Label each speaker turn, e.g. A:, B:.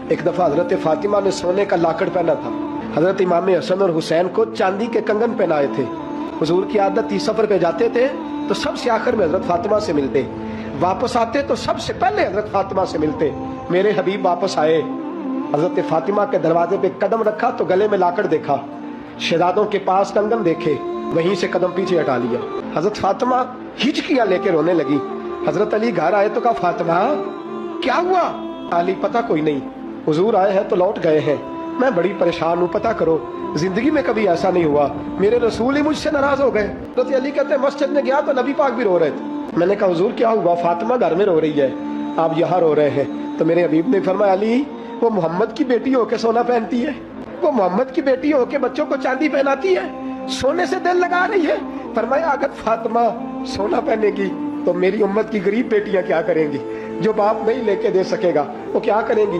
A: ایک دفعہ حضرت فاطمہ نے سونے کا لاکڑ پہنا تھا، حضرت امام حسن اور حسین کو چاندی کے کنگن پہنائے تھے۔ حضور کی عادت تھی سفر پہ جاتے تھے تو سب سے آخر میں حضرت فاطمہ سے ملتے، واپس آتے تو سب سے پہلے حضرت فاطمہ سے ملتے۔ میرے حبیب واپس آئے، حضرت فاطمہ کے دروازے پہ قدم رکھا تو گلے میں لاکڑ دیکھا، شہزادوں کے پاس کنگن دیکھے، وہیں سے قدم پیچھے ہٹا لیا۔ حضرت فاطمہ ہچکیاں لے کے رونے لگی۔ حضرت علی گھر آئے تو کہا فاطمہ کیا ہوا؟ علی پتہ کوئی نہیں، حضور آئے ہیں تو لوٹ گئے ہیں، میں بڑی پریشان ہوں، پتہ کرو، زندگی میں کبھی ایسا نہیں ہوا، میرے رسول ہی مجھ سے ناراض ہو گئے۔ حضرت علی کہتے ہیں مسجد میں گیا تو نبی پاک بھی رو رہے تھے، میں نے کہا حضور کیا ہوا؟ فاطمہ گھر میں رو رہی ہے، آپ یہاں رو رہے ہیں۔ تو میرے حبیب نے فرمایا علی وہ محمد کی بیٹی ہو کے سونا پہنتی ہے، وہ محمد کی بیٹی ہو کے بچوں کو چاندی پہناتی ہے، سونے سے دل لگا رہی ہے۔ فرمایا اگر فاطمہ سونا پہنے گی تو میری امت کی غریب بیٹیاں کیا کریں گی؟ جو باپ نہیں لے کے دے سکے گا وہ کیا کریں گی؟